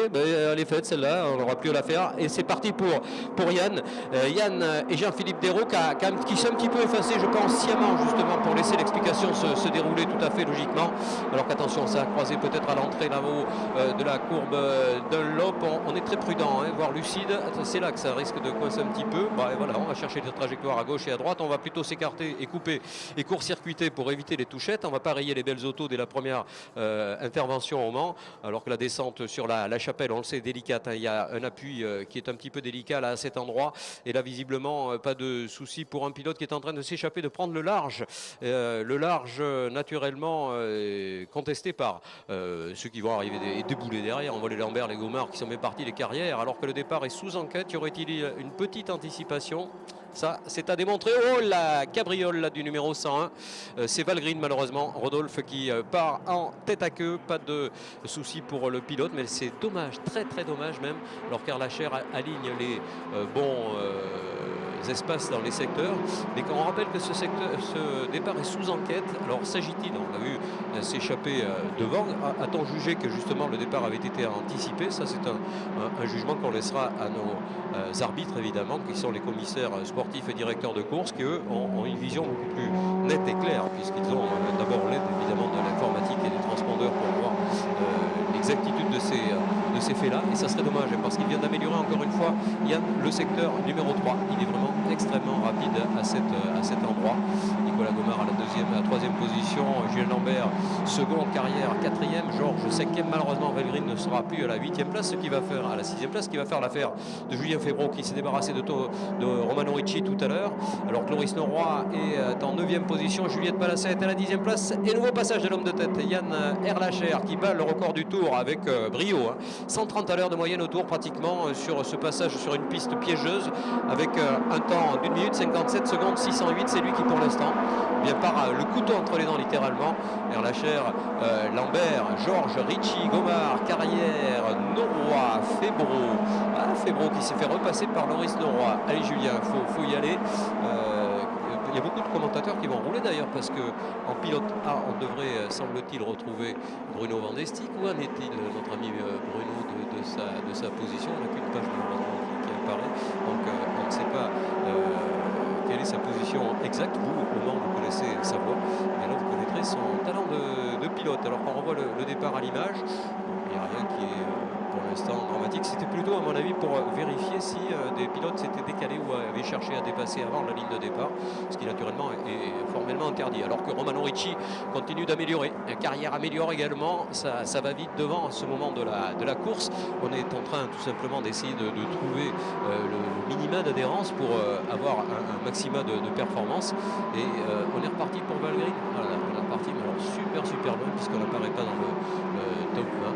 ben, elle est faite celle-là, on n'aura plus à la faire. Et c'est parti pour Yann. Yann et Jean-Philippe Dérault qui sont un petit peu effacés, je pense, sciemment justement pour laisser l'explication se dérouler tout à fait logiquement. Alors qu'attention, ça a croisé peut-être à l'entrée là-haut de la courbe Dunlop. On est très prudent, hein, voire lucide. C'est là que ça risque de coincer un petit peu. Bah, et voilà, on va chercher des trajectoires à gauche et à droite. On va plutôt s'écarter et couper et court-circuiter pour éviter les touchettes. On va pas rayer les belles autos dès la première intervention au Mans. Alors que la descente sur la chapelle, on le sait, délicate. Hein. Il y a un appui qui est un petit peu délicat là à cet endroit. Et là, visiblement, pas de souci pour un pilote qui est en train de s'échapper, de prendre le large. Le large, naturellement, contesté par ceux qui vont arriver et débouler derrière. On voit les Lambert, les Gomard qui sont bien partis, les Carrières, alors que le départ est sous enquête. Y aurait-il une petite anticipation? Ça, c'est à démontrer. Oh, la cabriole là, du numéro 101. C'est Valgrind, malheureusement. Rodolphe qui part en tête à queue. Pas de souci pour le pilote, mais c'est dommage, très très dommage même. Alors qu'Erlacher aligne les bons espaces dans les secteurs. Mais quand on rappelle que ce départ est sous enquête, alors s'agit-il, on l'a vu s'échapper devant, a-t-on jugé que justement le départ avait été anticipé? Ça, c'est un jugement qu'on laissera à nos arbitres, évidemment, qui sont les commissaires sportifs et directeurs de course, qui eux ont une vision beaucoup plus nette et claire, puisqu'ils ont d'abord l'aide évidemment de l'informatique et des transpondeurs pour voir l'exactitude de ces faits-là. Et ça serait dommage, parce qu'il vient d'améliorer encore une fois Yann, le secteur numéro 3. Il est vraiment extrêmement rapide à cet endroit. Nicolas Gomard à la troisième position, Julien Lambert seconde, Carrière quatrième, Georges cinquième. Malheureusement, Valgrind ne sera plus à la 8e place, ce qui va faire à la 6e place, ce qui va faire l'affaire de Julien Febvreau qui s'est débarrassé de Romano Ricci tout à l'heure. Alors Cloris Norroy est en 9e position, Juliette Balasset est à la 10e place. Et nouveau passage de l'homme de tête, Yann Erlacher, qui bat le record du tour avec brio. Hein. 130 à l'heure de moyenne au tour pratiquement sur ce passage sur une piste piégeuse avec un temps d'1 minute 57 secondes 608. C'est lui qui pour l'instant vient par le couteau entre les dents littéralement. Erlacher, Lambert, Georges, Ricci, Gomard, Carrière, Norroy, Febvreau. Ah, Febvreau qui s'est fait repasser par Loris Norroy. Allez Julien, faut y aller. Il y a beaucoup de commentateurs qui vont rouler d'ailleurs parce que en pilote A, on devrait, semble-t-il, retrouver Bruno Vandestick. Où en est-il, notre ami Bruno, de sa position? On n'a qu'une page malheureusement qui apparaît, donc on ne sait pas quelle est sa position exacte. Vous, au Mans, vous connaissez sa voix, mais là, vous connaîtrez son talent de pilote. Alors qu'on revoit le départ à l'image, il n'y a rien qui est pour l'instant dramatique. C'était plutôt, à mon avis, pour vérifier si des pilotes s'étaient décalés ou avaient cherché à dépasser avant la ligne de départ, ce qui naturellement est formellement interdit. Alors que Romano Ricci continue d'améliorer. Carrière améliore également, ça va vite devant à ce moment de la course. On est en train tout simplement d'essayer de trouver le minima d'adhérence pour avoir un maximum de performance. Et on est reparti pour Valgrind. Voilà, on est reparti, mais alors super loin, puisqu'on n'apparaît pas dans le top 20.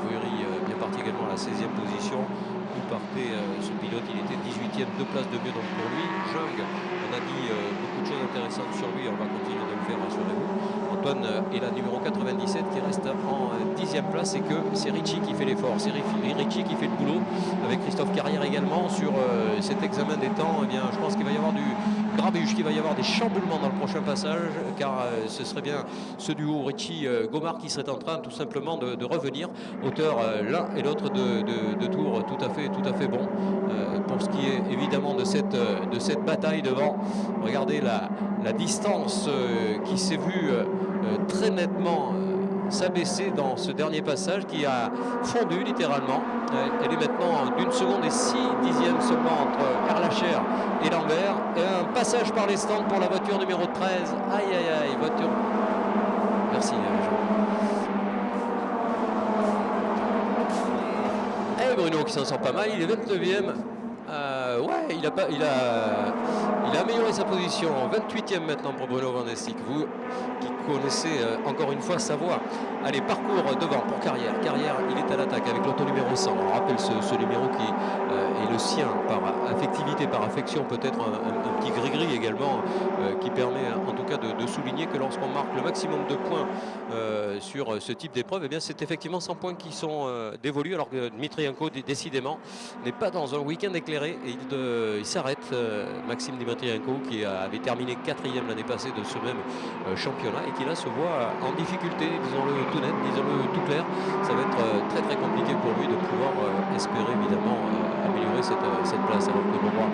Boeri bien parti également à la 16e position. Où partait ce pilote? Il était 18e, 2 places de mieux donc pour lui. Jung, on a dit beaucoup de choses intéressantes sur lui, on va continuer de le faire, rassurez-vous. Antoine est la numéro 97 qui reste en 10e place, et que c'est Ricci qui fait l'effort, c'est Ricci qui fait le boulot, avec Christophe Carrière également sur cet examen des temps. Eh bien, je pense qu'il va y avoir du grabuge, qu'il va y avoir des chamboulements dans le prochain passage, car ce serait bien ce duo Ricci-Gomard qui serait en train tout simplement de revenir, auteur l'un et l'autre de tours tout à fait bon. Pour ce qui est évidemment de cette bataille devant, regardez la distance qui s'est vue très nettement s'abaisser dans ce dernier passage, qui a fondu littéralement. Elle est maintenant d'1 seconde et 6 dixièmes seulement entre Erlacher et Lambert. Et un passage par les stands pour la voiture numéro 13. Aïe, voiture. Merci Jean. Et Bruno qui s'en sort pas mal, il est 29e. Ouais, il a amélioré sa position. 28e maintenant pour Bruno Vandestick. Vous qui connaissez encore une fois sa voix. Allez, parcours devant pour Carrière. Carrière, il est à l'attaque avec l'auto numéro 100. On rappelle ce numéro qui est le sien par affectivité, par affection, peut-être un petit gris-gris également, qui permet en tout cas de souligner que lorsqu'on marque le maximum de points sur ce type d'épreuve, eh bien c'est effectivement 100 points qui sont dévolus, alors que Dmitrienko décidément n'est pas dans un week-end éclairé, et il s'arrête. Maxime Dmitrienko qui avait terminé 4e l'année passée de ce même championnat, et qui là se voit en difficulté, disons-le tout net, disons-le tout clair. Ça va être très compliqué pour lui de cette place, alors que Leroy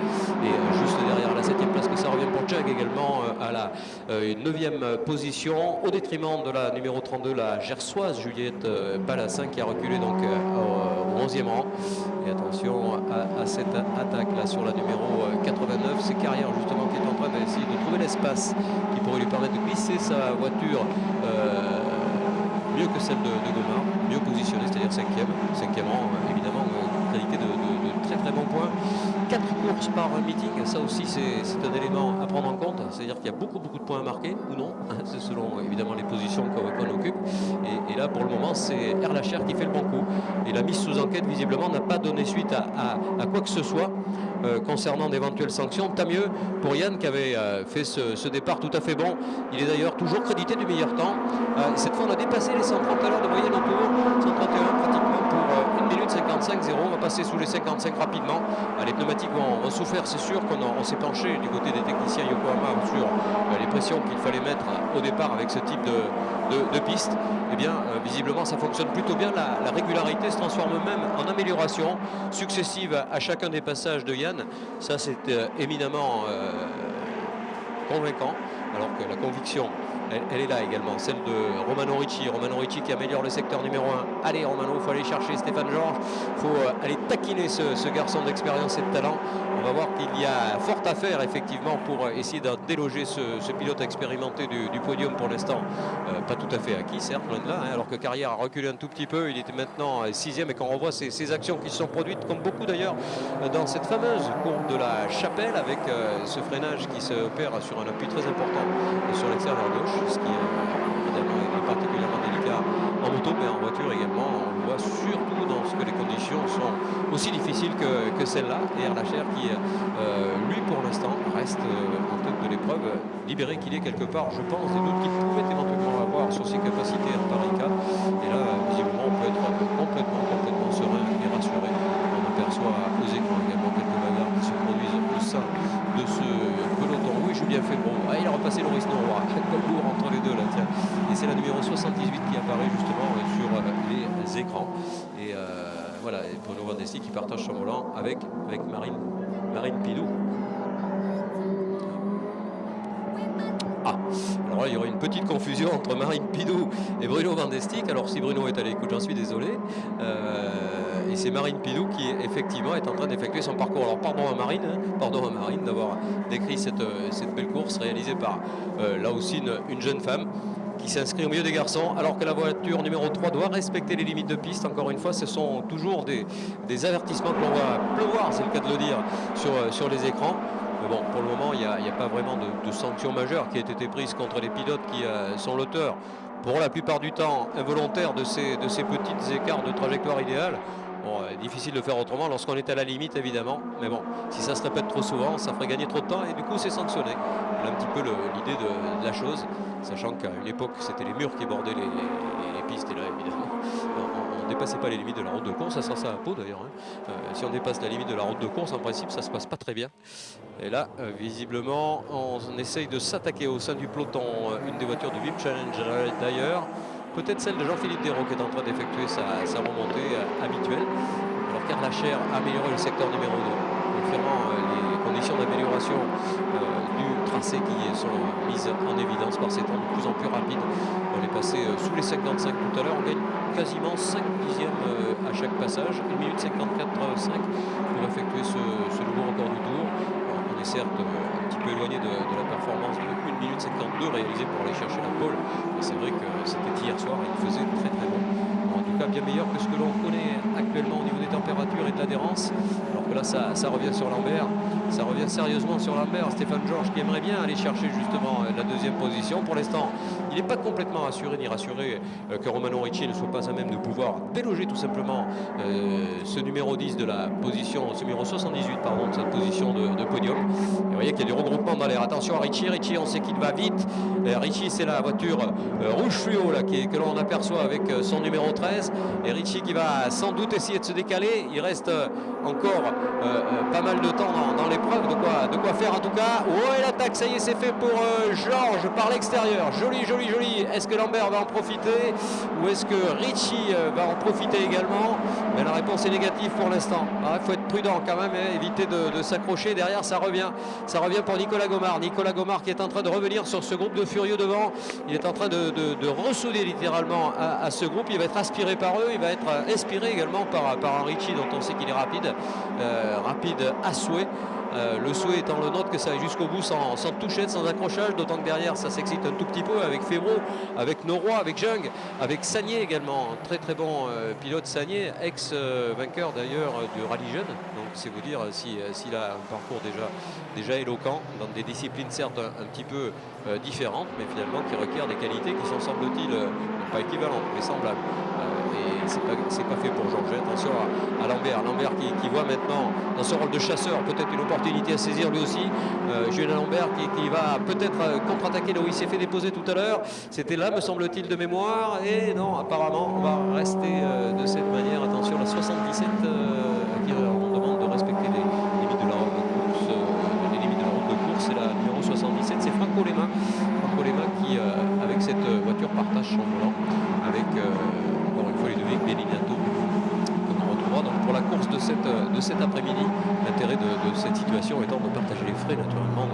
est juste derrière la 7e place, que ça revient pour Jug également à la 9e position, au détriment de la numéro 32, la Gersoise Juliette Balassin, qui a reculé donc au 11e rang. Et attention à cette attaque là sur la numéro 89, c'est Carrière justement qui est en train d'essayer de trouver l'espace qui pourrait lui permettre de glisser sa voiture mieux que celle de Gaumard, mieux positionnée, c'est-à-dire 5e rang, évidemment crédité de très très bons points. 4 courses par meeting, ça aussi c'est un élément à prendre en compte, c'est-à-dire qu'il y a beaucoup de points à marquer, ou non, c'est selon évidemment les positions qu'on occupe, et là pour le moment c'est Erlacher qui fait le bon coup, et la mise sous enquête visiblement n'a pas donné suite à quoi que ce soit concernant d'éventuelles sanctions. Tant mieux pour Yann qui avait fait ce départ tout à fait bon, il est d'ailleurs toujours crédité du meilleur temps, cette fois on a dépassé les 130 à l'heure de moyenne au tour, 131 pratiquement pour 1 minute 55-0, on va passer sous les 55 rapidement. Les pneumatiques vont souffrir, c'est sûr qu'on s'est penché du côté des techniciens Yokohama sur les pressions qu'il fallait mettre au départ avec ce type de piste. Eh bien, visiblement, ça fonctionne plutôt bien. La régularité se transforme même en amélioration successive à chacun des passages de Yann. Ça, c'est éminemment convaincant, alors que la conviction, elle est là également, celle de Romano Ricci. Romano Ricci qui améliore le secteur numéro 1. Allez Romano, il faut aller chercher Stéphane Georges, il faut aller taquiner ce garçon d'expérience et de talent. On va voir qu'il y a fort à faire effectivement pour essayer de déloger ce pilote expérimenté du podium pour l'instant. Pas tout à fait acquis, certes, loin de là, alors que Carrière a reculé un tout petit peu, il était maintenant 6e, et quand on revoit ces actions qui se sont produites, comme beaucoup d'ailleurs, dans cette fameuse courbe de la Chapelle, avec ce freinage qui se opère sur un appui très important sur l'extérieur gauche, ce qui évidemment est particulièrement délicat en moto, mais en voiture également. On le voit surtout dans ce que les conditions sont aussi difficiles que celle-là. Et Erlacher qui, lui, pour l'instant, reste en tête de l'épreuve, libéré qu'il est quelque part, je pense, des doutes qu'il pouvait éventuellement avoir sur ses capacités en Paris 4. Et là, visiblement, on peut être complètement serein et rassuré. On aperçoit aux écrans également quelques bagarres qui se produisent au sein de ce peloton. Oui, Julien Febro. Il a repassé Loris Norroy. Quel lourd entre les deux là, tiens. Et c'est la numéro 78 qui apparaît justement sur les écrans. Et voilà, et Bruno Vandesti qui partage son volant avec Marine Pidou. Alors là, il y aurait une petite confusion entre Marine Pidou et Bruno Vandestick. Alors si Bruno est à l'écoute, j'en suis désolé. Et c'est Marine Pidou qui effectivement est en train d'effectuer son parcours. Alors pardon à Marine d'avoir décrit cette belle course réalisée par là aussi une jeune femme qui s'inscrit au milieu des garçons, alors que la voiture numéro 3 doit respecter les limites de piste. Encore une fois, ce sont toujours des avertissements que l'on voit pleuvoir, c'est le cas de le dire, sur les écrans. Mais bon, pour le moment, il n'y a pas vraiment de sanctions majeures qui aient été prises contre les pilotes qui sont l'auteur, pour la plupart du temps, involontaire de ces petits écarts de trajectoire idéale. Bon, difficile de faire autrement lorsqu'on est à la limite, évidemment. Mais bon, si ça se répète trop souvent, ça ferait gagner trop de temps et du coup, c'est sanctionné. Voilà un petit peu l'idée de la chose, sachant qu'à une époque, c'était les murs qui bordaient les pistes. Et là, évidemment, on ne dépassait pas les limites de la route de course. Ça sera ça à Pau, d'ailleurs. Si on dépasse la limite de la route de course, en principe, ça se passe pas très bien. Et là, visiblement, on essaye de s'attaquer au sein du peloton. Une des voitures du VIP Challenge, d'ailleurs. Peut-être celle de Jean-Philippe Dérault qui est en train d'effectuer sa remontée habituelle. Alors qu'Erlacher a amélioré le secteur numéro 2, confirmant les conditions d'amélioration du tracé qui sont mises en évidence par ces temps de plus en plus rapides. On est passé sous les 55 tout à l'heure, on gagne quasiment 5 dixièmes à chaque passage, 1 minute 54,5 pour effectuer ce nouveau record du tour. On est certes un petit peu éloigné de la performance de 1 minute 52 réalisée pour aller chercher la pole. C'est vrai que c'était hier soir et il faisait très très bon. En tout cas bien meilleur que ce que l'on connaît actuellement au niveau des températures et de l'adhérence. Alors que là ça revient sur Lambert. Ça revient sérieusement sur Lambert. Stéphane Georges qui aimerait bien aller chercher justement la deuxième position. Pour l'instant, il n'est pas complètement assuré ni rassuré que Romano Ricci ne soit pas à même de pouvoir déloger tout simplement ce numéro 10 de la position, ce numéro 78 pardon, de cette position de podium. Et vous voyez qu'il y a du regroupement dans l'air. Attention à Ricci, on sait qu'il va vite. Ricci, c'est la voiture rouge fluo là, que l'on aperçoit avec son numéro 13. Et Ricci qui va sans doute essayer de se décaler. mais il reste encore pas mal de temps dans l'épreuve, de quoi faire en tout cas. Oh, et l'attaque, ça y est, c'est fait pour Georges par l'extérieur. Joli, joli, joli. Est-ce que Lambert va en profiter ou est-ce que Ricci va en profiter également? Mais la réponse est négative pour l'instant. Il faut être prudent quand même, hein, éviter de s'accrocher. Derrière, ça revient pour Nicolas Gomard. Nicolas Gomard qui est en train de revenir sur ce groupe de furieux devant. Il est en train de ressouder littéralement à ce groupe. Il va être aspiré par eux. Il va être inspiré également par un Ricci dont on sait qu'il est rapide à souhait. Le souhait étant le nôtre que ça aille jusqu'au bout sans toucher, sans accrochage, d'autant que derrière ça s'excite un tout petit peu avec Febro, avec Noroy, avec Jung, avec Sagné également, un très très bon pilote Sagné, ex-vainqueur d'ailleurs du rallye jeune, donc c'est vous dire s'il a un parcours déjà éloquent dans des disciplines certes un petit peu différentes, mais finalement qui requièrent des qualités qui sont semble-t-il pas équivalentes mais semblables. Et c'est pas fait pour Georges. Attention à Lambert qui voit maintenant dans son rôle de chasseur peut-être une opportunité à saisir lui aussi. Julien Lambert qui va peut-être contre-attaquer là où il s'est fait déposer tout à l'heure. C'était là, me semble-t-il, de mémoire. Et non, apparemment, on va rester de cette manière. Attention, la 77 à qui on demande de respecter les limites de la route de course. Les limites de la route de course, c'est la numéro 77, c'est Franco Lema. Franco Lema qui, avec cette voiture, partage son volant avec encore une fois Ludovic Bellinato que l'on retrouvera donc pour la course de cet après-midi. L'intérêt de cette situation étant de partager les frais naturellement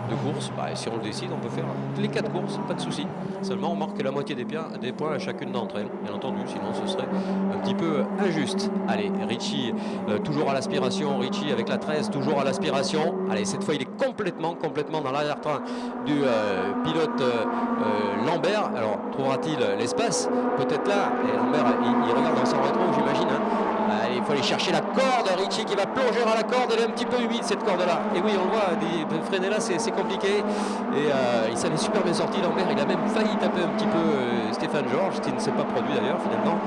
de course. Et si on le décide, on peut faire les 4 courses, pas de souci. Seulement on marque la moitié des points à chacune d'entre elles, bien entendu, sinon ce serait un petit peu injuste. Allez, Ricci toujours à l'aspiration, Ricci avec la 13 toujours à l'aspiration. Allez, cette fois il est complètement dans l'arrière-train du pilote Lambert. Alors trouvera-t-il l'espace? Peut-être là. Et Lambert il regarde dans son rétro, j'imagine, hein. Allez, il faut aller chercher la corde. Ricci qui va plonger à la corde. Elle est un petit peu humide cette corde là. Et oui, on le voit, freiner là c'est compliqué. Et il s'en est super bien sorti. Lambert, il a même failli taper un petit peu Stéphane Georges, ce qui ne s'est pas produit d'ailleurs finalement.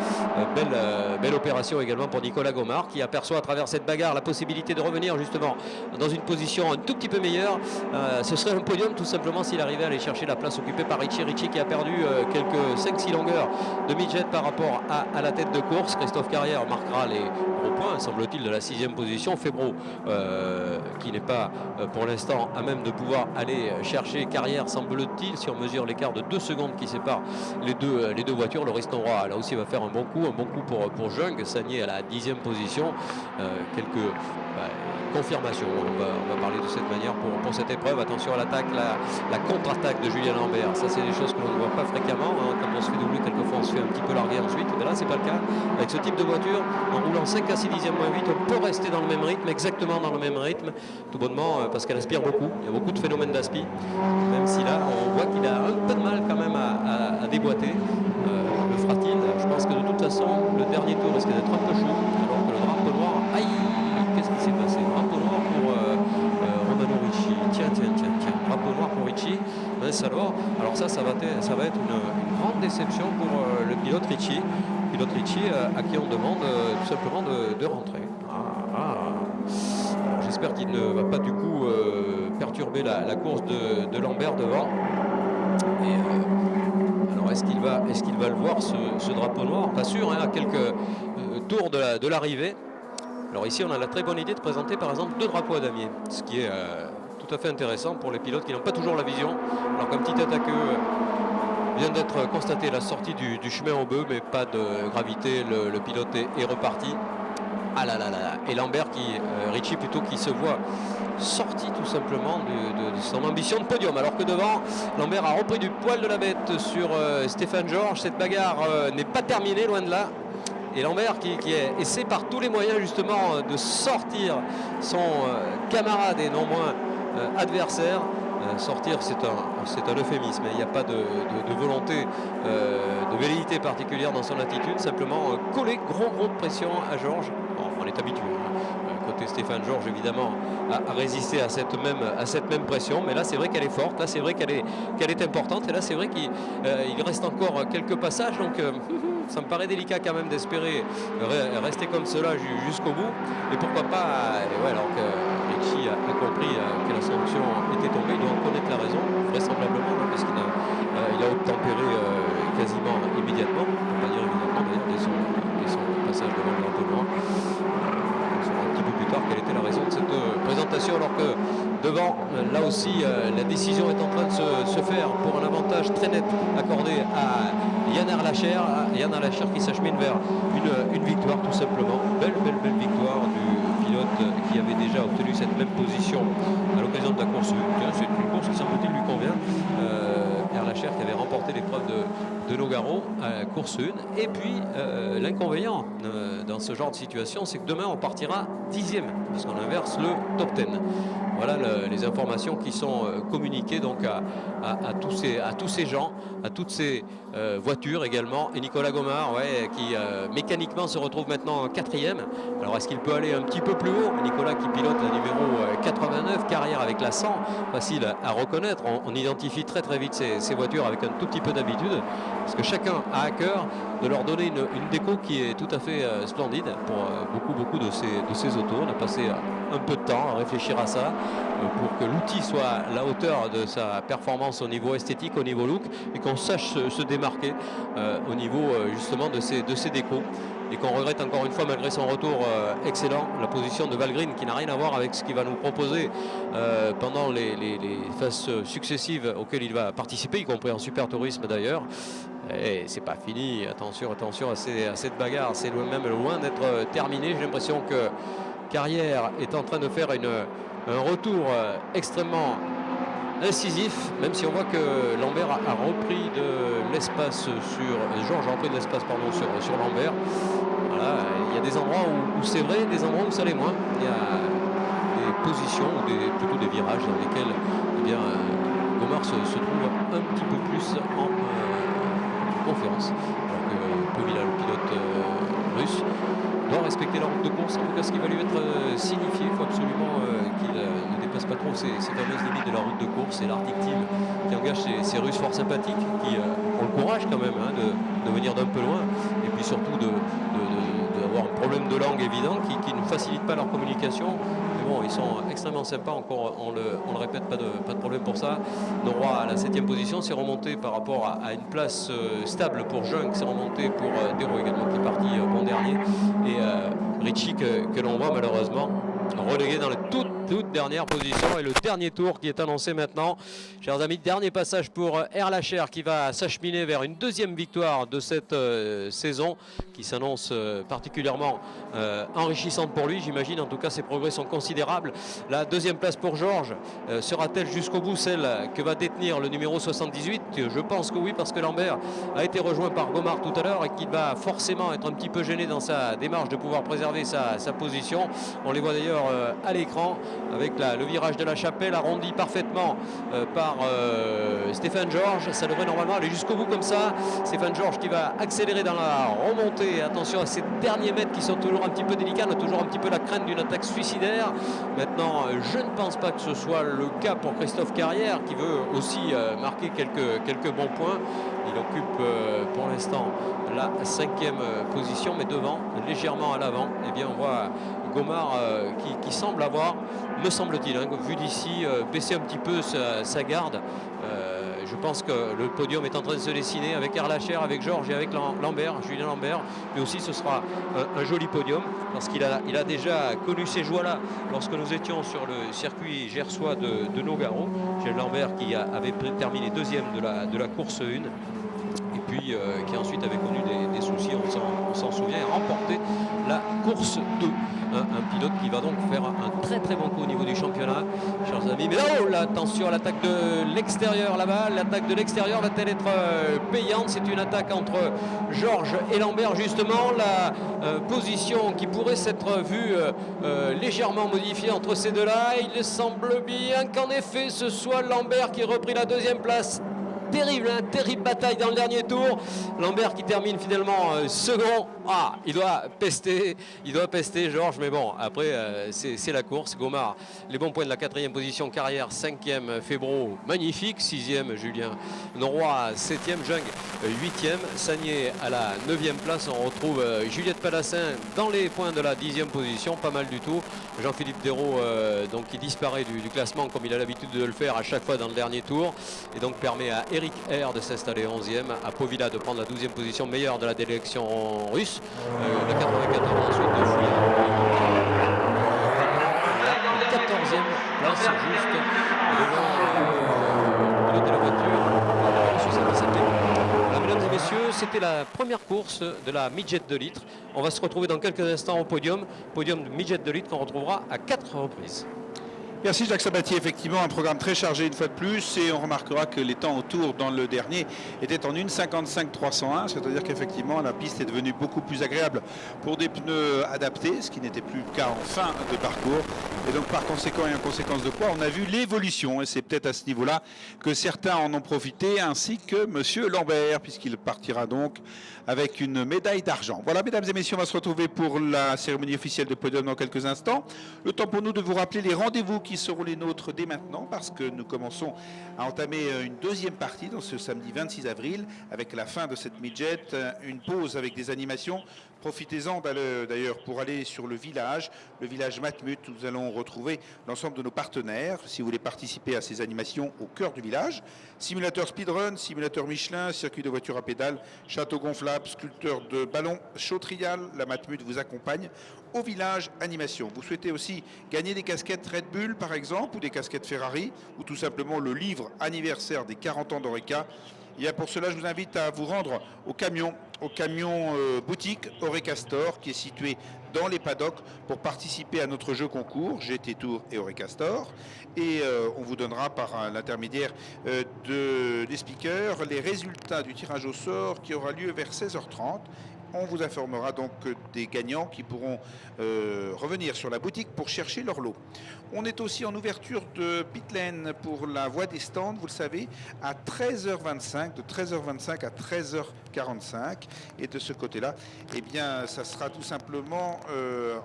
Belle opération également pour Nicolas Gomard qui aperçoit à travers cette bagarre la possibilité de revenir justement dans une position un tout petit peu meilleure. Ce serait un podium tout simplement s'il arrivait à aller chercher la place occupée par Ricci. Ricci qui a perdu quelques 5-6 longueurs de midget par rapport à la tête de course. Christophe Carrière marquera les gros points, semble-t-il, de la 6e position. Febro qui n'est pas pour l'instant à même de pouvoir aller chercher Carrière, semble-t-il, si on mesure l'écart de 2 secondes qui sépare les deux voitures. Loris Noroy là aussi va faire un bon coup pour Jung. Sagné à la 10e position. Quelques confirmations, on va parler de cette manière pour cette épreuve. Attention à l'attaque, la contre-attaque de Julien Lambert. Ça, c'est des choses que l'on ne voit pas fréquemment, hein. Quand on se fait doubler, quelquefois on se fait un petit peu larguer ensuite, mais là c'est pas le cas. Avec ce type de voiture, en roulant 5 à 6 dixièmes moins 8, on peut rester dans le même rythme, exactement dans le même rythme, tout bonnement parce qu'elle aspire beaucoup. Il y a beaucoup de phénomènes d'aspi, même si là on voit qu'il a un peu de mal quand même à déboîter. Le fera-t-il? Je pense que de toute façon le dernier tour risque d'être un peu chaud, alors que le drapeau noir, aïe, qu'est-ce qui s'est passé? Drapeau noir pour Romano Ricci. Tiens, drapeau noir pour Ricci. Alors ça va être une grande déception pour le pilote Ricci. À qui on demande tout simplement de rentrer. J'espère qu'il ne va pas du coup perturber la course de Lambert devant. Et alors est-ce qu'il va le voir ce drapeau noir? Pas sûr, hein, à quelques tours de l'arrivée. Alors ici on a la très bonne idée de présenter par exemple 2 drapeaux à damier, ce qui est tout à fait intéressant pour les pilotes qui n'ont pas toujours la vision. Alors qu'un petit attaqueux vient d'être constaté la sortie du chemin au bœuf, mais pas de gravité, le pilote est reparti. Ah là là là. Et Lambert Ricci plutôt qui se voit sorti tout simplement de son ambition de podium, alors que devant Lambert a repris du poil de la bête sur Stéphane Georges. Cette bagarre n'est pas terminée, loin de là. Et Lambert qui essaie par tous les moyens justement de sortir son camarade et non moins adversaire. Sortir, c'est un euphémisme. Il n'y a pas de volonté, de velléité particulière dans son attitude. Simplement coller gros de pression à Georges. Bon, on est habitué. Côté Stéphane Georges, évidemment, à résister à cette même pression. Mais là, c'est vrai qu'elle est forte. Là, c'est vrai qu'elle est importante. Et là, c'est vrai qu'il reste encore quelques passages. Donc, ça me paraît délicat quand même d'espérer rester comme cela jusqu'au bout. Et pourquoi pas, alors que Ricci a compris que la sanction était tombée, il doit en connaître la raison, vraisemblablement, parce qu'il a obtempéré quasiment immédiatement, on ne peut pas dire immédiatement d'ailleurs, dès son passage devant le drapeau noir. position, alors que devant, là aussi, la décision est en train de se faire pour un avantage très net accordé à Yann Erlacher. Yann Erlacher qui s'achemine vers une victoire tout simplement. Belle victoire du pilote qui avait déjà obtenu cette même position à l'occasion de la course 1. C'est une course qui semble-t-il lui convient. Erlacher qui avait remporté l'épreuve de Nogaro à course 1. Et puis l'inconvénient dans ce genre de situation, c'est que demain on partira 10e puisqu'on inverse le top 10. Voilà les informations qui sont communiquées donc à tous ces gens, à toutes ces voitures également. Et Nicolas Gomard, ouais, qui mécaniquement se retrouve maintenant en 4e. Alors est-ce qu'il peut aller un petit peu plus haut? Nicolas qui pilote la numéro 89, carrière avec la 100, facile à reconnaître. On identifie très vite ces voitures avec un tout petit peu d'habitude, parce que chacun a à cœur de leur donner une déco qui est tout à fait splendide pour beaucoup de ces autos. On a passé un peu de temps à réfléchir à ça pour que l'outil soit à la hauteur de sa performance au niveau esthétique, au niveau look, et qu'on sache se démarquer au niveau justement de ces décos. Et qu'on regrette encore une fois, malgré son retour excellent, la position de Valgrind, qui n'a rien à voir avec ce qu'il va nous proposer pendant les phases successives auxquelles il va participer, y compris en super tourisme d'ailleurs. Et c'est pas fini, attention à cette bagarre, c'est même loin d'être terminé. J'ai l'impression que Carrière est en train de faire un retour extrêmement incisif, même si on voit que Lambert a repris de l'espace Georges a repris de l'espace sur Lambert. Voilà, il y a des endroits où c'est vrai, des endroits où ça l'est moins. Il y a des positions ou plutôt des virages dans lesquels Gomard se trouve un petit peu plus en conférence, alors que Povila, le pilote russe, doit respecter la route de course. En tout cas, ce qui va lui être signifié, il faut absolument qu'il ne dépasse pas trop ces fameuses limites de la route de course. C'est l'Arctic Team qui engage ces Russes fort sympathiques, qui ont le courage quand même de venir d'un peu loin, et puis surtout d'avoir un problème de langue évident qui ne facilite pas leur communication. Mais bon, ils sont extrêmement sympas, encore on le répète, pas de problème pour ça. Noroy à la 7e position, c'est remonté par rapport à une place stable pour Jung, c'est remonté pour Dero également, qui est parti bon dernier, et Ricci que l'on voit malheureusement relégué dans la toute dernière position. Et le dernier tour qui est annoncé maintenant, chers amis, dernier passage pour Erlacher, qui va s'acheminer vers une deuxième victoire de cette saison, qui s'annonce particulièrement enrichissante pour lui, j'imagine. En tout cas, ses progrès sont considérables. La deuxième place pour Georges sera-t-elle jusqu'au bout celle que va détenir le numéro 78? Je pense que oui, parce que Lambert a été rejoint par Gomard tout à l'heure et qu'il va forcément être un petit peu gêné dans sa démarche de pouvoir préserver sa position. On les voit d'ailleurs à l'écran avec le virage de la Chapelle arrondi parfaitement par Stéphane Georges. Ça devrait normalement aller jusqu'au bout comme ça. Stéphane Georges qui va accélérer dans la remontée. Attention à ces derniers mètres qui sont toujours un petit peu délicats. On a toujours un petit peu la crainte d'une attaque suicidaire. Maintenant, je ne pense pas que ce soit le cas pour Christophe Carrière, qui veut aussi marquer quelques bons points. Il occupe pour l'instant la 5e position, mais devant, légèrement à l'avant, eh bien on voit Gomard qui semble avoir, me semble-t-il, vu d'ici, baisser un petit peu sa garde. Je pense que le podium est en train de se dessiner avec Erlacher, avec Georges et avec Lambert, Julien Lambert. Mais aussi ce sera un joli podium, parce qu'il a déjà connu ces joies-là lorsque nous étions sur le circuit gersois de Nogaro. Julien Lambert qui avait terminé deuxième de la course 1. Et puis qui ensuite avait connu des soucis, on s'en souvient, et remporté la course 2. Un pilote qui va donc faire un très bon coup au niveau du championnat, chers amis. Mais oh là, attention à l'attaque de l'extérieur là-bas. L'attaque de l'extérieur va-t-elle être payante? C'est une attaque entre Georges et Lambert, justement. La position qui pourrait s'être vue légèrement modifiée entre ces deux-là. Il semble bien qu'en effet ce soit Lambert qui ait repris la deuxième place. Terrible, terrible bataille dans le dernier tour. Lambert qui termine finalement second. Ah, il doit pester Georges, mais bon, après c'est la course. Gomard, les bons points de la 4e position, Carrière 5e, Febro magnifique, 6e, Julien Noroy 7e, Jung 8e, Sagné à la 9e place. On retrouve Juliette Palassin dans les points de la 10e position, pas mal du tout. Jean-Philippe Dérault donc qui disparaît du classement comme il a l'habitude de le faire à chaque fois dans le dernier tour, et donc permet à Eric R de s'installer 11e, à Povila de prendre la 12e position, meilleure de la délégaction russe. Le 94 ensuite de Fouillard. La 14e c'était la première course de la midget 2 litres. On va se retrouver dans quelques instants au podium de midget 2 litres qu'on retrouvera à 4 reprises. Merci Jacques Sabatier, effectivement un programme très chargé une fois de plus, et on remarquera que les temps autour dans le dernier étaient en 1,55,301, c'est-à-dire qu'effectivement la piste est devenue beaucoup plus agréable pour des pneus adaptés, ce qui n'était plus le cas en fin de parcours. Et donc par conséquent et en conséquence de quoi on a vu l'évolution, et c'est peut-être à ce niveau-là que certains en ont profité, ainsi que Monsieur Lambert, puisqu'il partira donc avec une médaille d'argent. Voilà, mesdames et messieurs, on va se retrouver pour la cérémonie officielle de podium dans quelques instants. Le temps pour nous de vous rappeler les rendez-vous qui seront les nôtres dès maintenant, parce que nous commençons à entamer une deuxième partie dans ce samedi 26 avril, avec la fin de cette midget, une pause avec des animations. Profitez-en d'ailleurs pour aller sur le village Matmut, où nous allons retrouver l'ensemble de nos partenaires, si vous voulez participer à ces animations au cœur du village. Simulateur speedrun, simulateur Michelin, circuit de voiture à pédales, château gonflable, sculpteur de ballons, show trial, la Matmut vous accompagne au village animation. Vous souhaitez aussi gagner des casquettes Red Bull par exemple, ou des casquettes Ferrari, ou tout simplement le livre anniversaire des 40 ans d'Oreca. Et pour cela, je vous invite à vous rendre au camion boutique Oreca Store, qui est situé dans les paddocks, pour participer à notre jeu concours GT Tour et Oreca Store. Et on vous donnera par l'intermédiaire des speakers les résultats du tirage au sort qui aura lieu vers 16h30. On vous informera donc des gagnants qui pourront revenir sur la boutique pour chercher leur lot. On est aussi en ouverture de pit lane pour la voie des stands, vous le savez, à 13h25, de 13h25 à 13h45. Et de ce côté-là, eh bien, ça sera tout simplement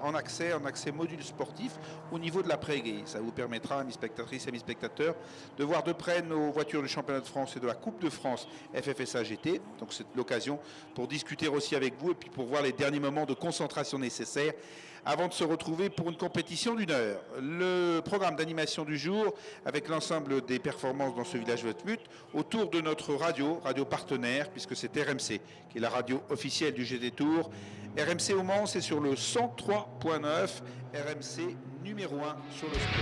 en accès module sportif au niveau de l'après-grille. Ça vous permettra, amis spectatrices et amis spectateurs, de voir de près nos voitures du championnat de France et de la Coupe de France FFSA GT. Donc c'est l'occasion pour discuter aussi avec vous et puis pour voir les derniers moments de concentration nécessaires avant de se retrouver pour une compétition d'1 heure. Le programme d'animation du jour avec l'ensemble des performances dans ce village Matmut autour de notre radio partenaire, puisque c'est RMC qui est la radio officielle du GT Tour. RMC au Mans, c'est sur le 103.9, RMC numéro 1 sur le sport.